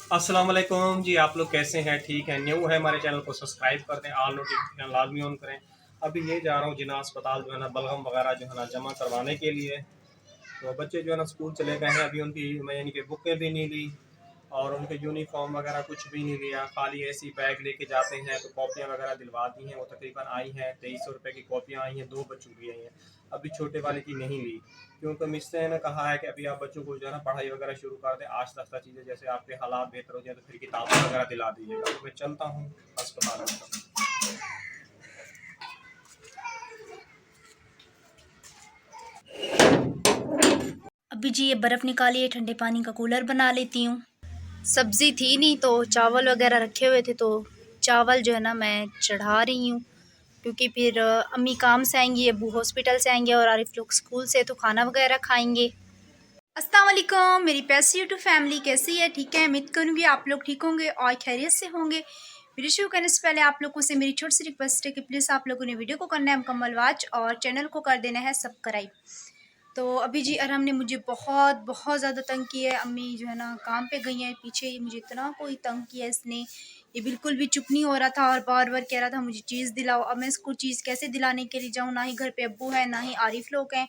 अस्सलाम वालेकुम जी। आप लोग कैसे हैं? ठीक है। न्यू है हमारे चैनल को सब्सक्राइब कर दें, ऑल नोटिफिकेशन लाजमी ऑन करें। अभी ये जा रहा हूँ जिना अस्पताल जो है ना बलगम वगैरह जो है ना जमा करवाने के लिए। तो बच्चे जो है ना स्कूल चले गए हैं, अभी उनकी यानी कि बुकें भी नहीं ली और उनके यूनिफॉर्म वगैरह कुछ भी नहीं लिया, खाली ऐसी बैग लेके जाते हैं। तो कॉपियाँ वगैरह दिलवा दी हैं, वो तकरीबन आई हैं 2300 रुपये की कॉपियाँ आई हैं, 2 बच्चों की आई हैं। अभी छोटे वाले की नहीं ली क्योंकि मिस्टर ने कहा है कि अभी आप बच्चों को जो है ना पढ़ाई वगैरह शुरू कर दें, आस्ता आस्ता चीज़ें जैसे आपके हालात बेहतर हो जाए तो फिर किताबें वगैरह दिला दीजिएगा। तो मैं चलता हूँ अस्पताल में। अभी जी ये बर्फ़ निकाली है, ठंडे पानी का कूलर बना लेती हूँ। सब्ज़ी थी नहीं तो चावल वगैरह रखे हुए थे, तो चावल जो है ना मैं चढ़ा रही हूँ क्योंकि फिर अम्मी काम से आएंगी, अब्बू हॉस्पिटल से आएंगे और आरिफ लोग स्कूल से, तो खाना वगैरह खाएंगे। अस्सलाम वालेकुम मेरी पैसी यूट्यूब फैमिली, कैसी है? ठीक है, उम्मीद करूँगी आप लोग ठीक होंगे और खैरियत से होंगे। वीडियो शुरू करने से पहले आप लोगों से मेरी छोटी सी रिक्वेस्ट है कि प्लीज़ आप लोगों ने वीडियो को करना है मुकम्मल वॉच और चैनल को कर देना है सब्सक्राइब। तो अभी जी अरहम ने मुझे बहुत बहुत ज़्यादा तंग किया है। अम्मी जो है ना काम पे गई हैं, पीछे ही मुझे इतना कोई तंग किया इसने, ये बिल्कुल भी चुप नहीं हो रहा था और बार बार कह रहा था मुझे चीज़ दिलाओ। अब मैं इसको चीज़ कैसे दिलाने के लिए जाऊँ? ना ही घर पे अब्बू है, ना ही आरिफ लोग हैं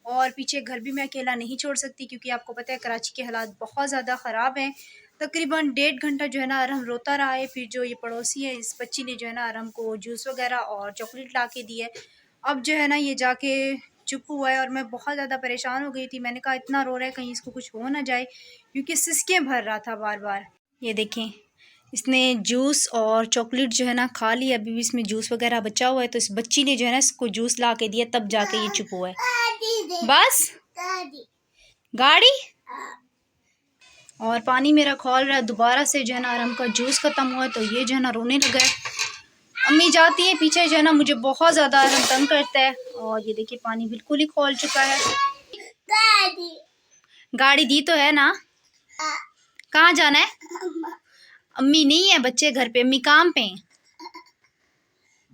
और पीछे घर भी मैं अकेला नहीं छोड़ सकती क्योंकि आपको पता है कराची के हालात बहुत ज़्यादा ख़राब हैं। तकरीबन 1.5 घंटा जो है ना अरहम रोता रहा है। फिर जो ये पड़ोसी है इस बच्ची ने जो है ना अरहम को जूस वगैरह और चॉकलेट ला के दी है। अब जो है ना ये जाके चुप हुआ है और मैं बहुत ज़्यादा परेशान हो गई थी। मैंने कहा इतना रो रहा है कहीं इसको कुछ हो ना जाए, क्योंकि सिसकें भर रहा था बार बार। ये देखें, इसने जूस और चॉकलेट जो है ना खा ली, अभी भी इसमें जूस वगैरह बचा हुआ है। तो इस बच्ची ने जो है ना इसको जूस ला के दिया, तब जाके ये चुप हुआ है। बस गाड़ी और पानी मेरा खोल रहा है। दोबारा से जो है ना आराम का जूस ख़त्म हुआ तो ये जो है ना रोने लगा है। अम्मी जाती है पीछे जो है ना मुझे बहुत ज़्यादा आराम तंग करता है। और ये देखिए पानी बिल्कुल ही खोल चुका है। गाड़ी दी तो है ना, कहाँ जाना है? अम्मी नहीं है, बच्चे घर पे, अम्मी काम पे हैं।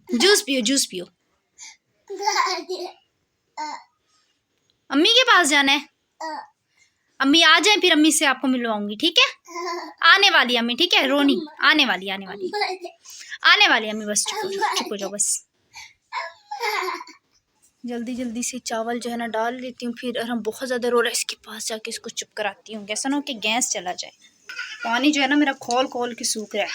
जूस पियो, जूस पियो। अम्मी के पास जाना है। अम्मी आ जाए फिर अम्मी से आपको मिलवाऊंगी, ठीक है? आने वाली अम्मी, ठीक है? रोनी आने वाली, आने वाली, आने वाली अम्मी। बस चुप हो जाओ बस। जल्दी जल्दी से चावल जो है ना डाल लेती हूँ। फिर हम बहुत ज़्यादा रो रहा है, इसके पास जाके इसको चुप कराती हूँ, कैसा ना हो कि गैस चला जाए। पानी जो है ना मेरा खोल खोल के सूख रहा है।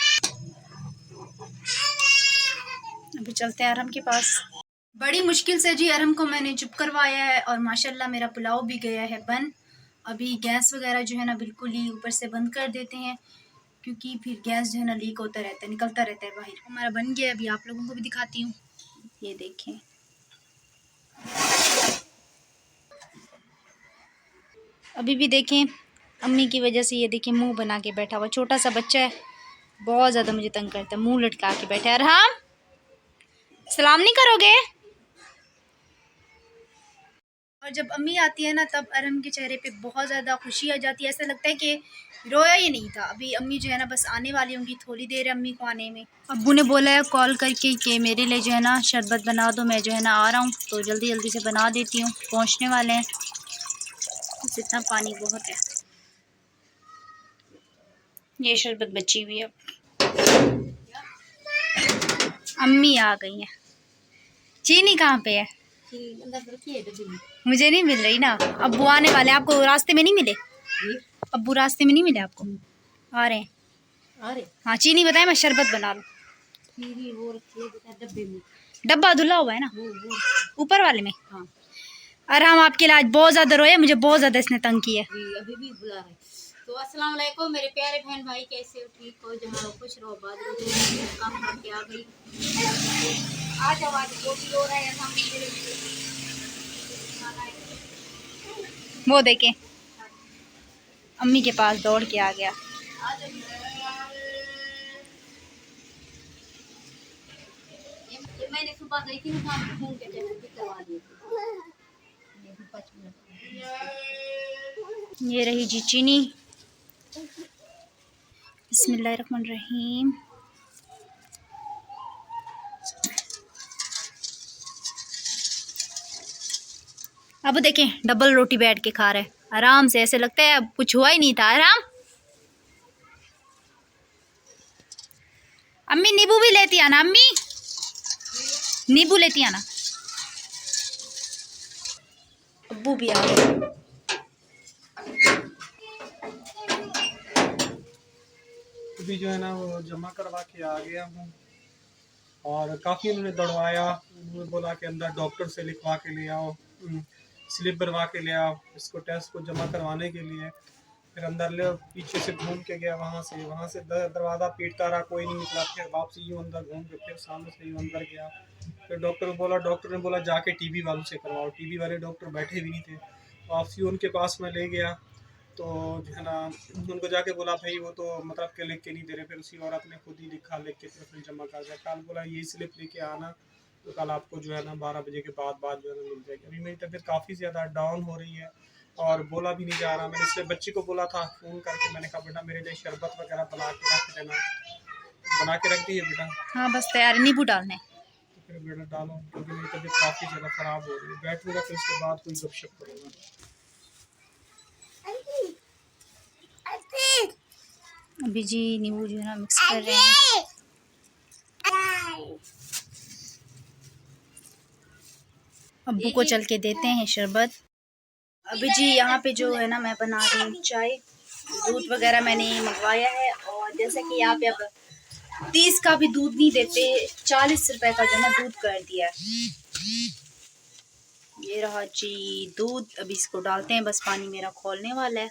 अभी चलते हैं अरहम के पास। बड़ी मुश्किल से जी अरहम को मैंने चुप करवाया है और माशाल्लाह मेरा पुलाव भी गया है बन। अभी गैस वगैरह जो है ना बिल्कुल ही ऊपर से बंद कर देते हैं क्योंकि फिर गैस जो है ना लीक होता रहता है, निकलता रहता है बाहर। हमारा बन गया, अभी आप लोगों को भी दिखाती हूँ। ये देखें, अभी भी देखें अम्मी की वजह से ये देखें मुंह बना के बैठा हुआ छोटा सा बच्चा है, बहुत ज़्यादा मुझे तंग करता है, मुंह लटका के बैठा है। अरहम सलाम नहीं करोगे? और जब अम्मी आती है ना तब अरहम के चेहरे पे बहुत ज़्यादा खुशी आ जाती है, ऐसा लगता है कि रोया ही नहीं था। अभी अम्मी जो है ना बस आने वाली होंगी, थोड़ी देर अम्मी को आने में। अब्बू ने बोला है कॉल करके कि मेरे लिए जो है ना शरबत बना दो, मैं जो है ना आ रहा हूँ, तो जल्दी जल्दी से बना देती हूँ, पहुँचने वाले हैं। बस इतना पानी बहुत है। ये शरबत बची हुई है, अम्मी आ गई हैं। चीनी कहाँ पे है? मुझे नहीं मिल रही ना। अब्बू आने वाले, आपको रास्ते में नहीं मिले? अब्बू रास्ते में नहीं मिले आपको? आ रहे हैं, आ रहे। हाँ चीनी बताए, मैं शरबत बना लूँ। डब्बा धुला हुआ है ना ऊपर वाले में। हाँ। अरे हम आपके लिए आज बहुत ज़्यादा रोए, मुझे बहुत ज़्यादा इसने तंग किया। अभी भी बुला रहे। तो अस्सलाम वालेकुम मेरे प्यारे बहन भाई, कैसे हो? ठीक हो? जहाँ हो खुश रहो, बात रहो। काम करके आ गई, आ जाओ, आज वो भी रो रहा है। वो देखें अम्मी के पास दौड़ के आ गया। मैंने सुबह गई थी ना घूम के करवा दी। ये रही जी चीनी। बिस्मिल्लाहिर्रहमानिर्रहीम। अब देखें डबल रोटी बैठ के खा रहे हैं आराम से, ऐसे लगता है अब कुछ हुआ ही नहीं था। आराम अम्मी नींबू भी लेती आना, अम्मी नींबू लेती आना। अब्बू भी आ गए। अभी जो है ना वो जमा करवा के आ गया हूँ और काफ़ी उन्होंने दौड़वाया। उन्होंने बोला कि अंदर डॉक्टर से लिखवा के ले आओ, स्लिप बनवा के ले आओ इसको टेस्ट को जमा करवाने के लिए। फिर अंदर ले पीछे से घूम के गया, वहाँ से दरवाज़ा पीटता रहा, कोई नहीं निकला। फिर वापसी यूँ अंदर घूम के फिर सामने से यूँ अंदर गया। फिर डॉक्टर ने बोला जाके टीबी वालों से करवाओ। टीबी वाले डॉक्टर बैठे भी नहीं थे। वापसी उनके पास मैं ले गया तो जो है ना उनको जाके बोला भाई वो तो मतलब के लिख के नहीं दे रहे। फिर उसी औरत ने खुद ही लिखा, लिख के फिर जमा कर दिया। कल बोला ये स्लिप लेके आना, तो कल आपको जो है ना 12 बजे के बाद जो है ना मिल जाएगी। अभी मेरी तबीयत काफ़ी ज़्यादा डाउन हो रही है और बोला भी नहीं जा रहा। मैंने इसलिए बच्ची को बोला था फ़ोन करके, मैंने कहा बेटा मेरे लिए शरबत वगैरह बना के रख देना। बना के रख दी है बेटा? हाँ बस तैयार, नींबू डालने। तो फिर बेटा डालो, क्योंकि मेरी तबीयत काफ़ी ज़्यादा ख़राब हो रही है। बैठूँगा फिर उसके बाद कोई गपशप करूँगा। अभी जी नींबू जो है ना मिक्स कर रहे हैं। अब्बू को चल के देते हैं शरबत। अभी जी यहाँ पे जो है ना मैं बना रही हूँ चाय। दूध वगैरह मैंने मंगवाया है और जैसे कि यहाँ पे अब 30 का भी दूध नहीं देते, 40 रुपए का जो है ना दूध कर दिया है। ये रहा जी दूध। अभी इसको डालते हैं, बस पानी मेरा खोलने वाला है।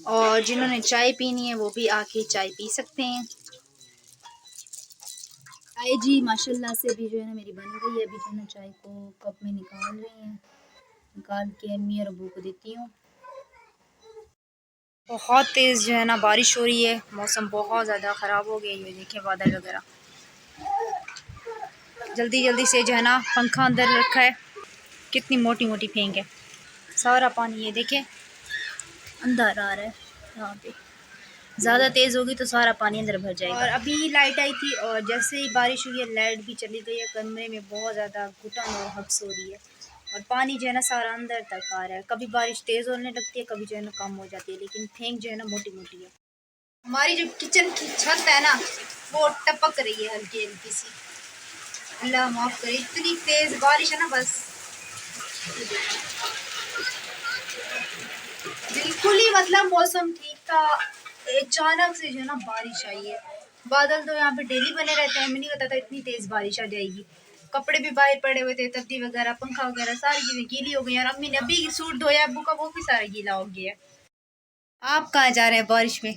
और जिन्होंने चाय पीनी है वो भी आके चाय पी सकते हैं। चाय जी माशाल्लाह से अभी जो है ना मेरी बन गई है। अभी जो है ना चाय को कप में निकाल रही हैं, निकाल के अम्मी और अब्बू को देती हूँ। बहुत तेज़ जो है ना बारिश हो रही है, मौसम बहुत ज़्यादा ख़राब हो गया। ये देखें बादल वगैरह। जल्दी जल्दी से जो है ना पंखा अंदर रखा है, कितनी मोटी मोटी फेंक है। सारा पानी ये देखें अंदर आ रहा है। यहाँ पे ज़्यादा तेज़ होगी तो सारा पानी अंदर भर जाएगा। और अभी लाइट आई थी और जैसे ही बारिश हुई है लाइट भी चली गई है। कमरे में बहुत ज़्यादा घुटन और हब्स हो रही है और पानी जो है ना सारा अंदर तक आ रहा है। कभी बारिश तेज़ होने लगती है, कभी जो है ना कम हो जाती है, लेकिन फेंक जो है ना मोटी मोटी है। हमारी जो किचन की छत है ना वो टपक रही है हल्की हल्की सी। अल्लाह माफ़ करे, इतनी तेज़ बारिश है ना बस बिल्कुल ही मतलब मौसम ठीक था, अचानक से जो है ना बारिश आई है। बादल तो यहाँ पे डेली बने रहते हैं, हमें नहीं पता था इतनी तेज बारिश आ जाएगी। कपड़े भी बाहर पड़े हुए थे, तब्दी वगैरह पंखा वगैरह सारी चीजें गीली हो गई और अम्मी ने अभी सूट धोया अब्बू का, वो भी सारा गीला हो गया। आप कहाँ जा रहे हैं बारिश में?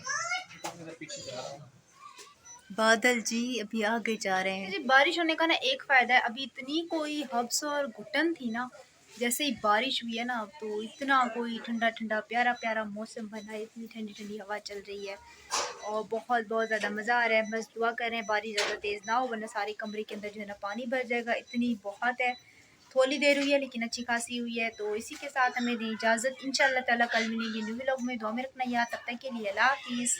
बादल जी अभी आगे जा रहे हैं। बारिश होने का ना एक फायदा है, अभी इतनी कोई हब्स और घुटन थी ना, जैसे ही बारिश हुई है ना तो इतना कोई ठंडा ठंडा प्यारा प्यारा मौसम बना है, इतनी ठंडी ठंडी हवा चल रही है और बहुत बहुत ज़्यादा मज़ा आ रहा है। बस दुआ कर रहे हैं बारिश ज़्यादा तेज़ ना हो वरना सारे कमरे के अंदर जो है ना पानी भर जाएगा। इतनी बहुत है, थोड़ी देर हुई है लेकिन अच्छी खासी हुई है। तो इसी के साथ हमें दी इजाज़त, इंशाअल्लाह ताला कल मिलेंगे न्यू व्लॉग में। दुआ में रखना याद, तब तक के लिए अल्लाह हाफिज़।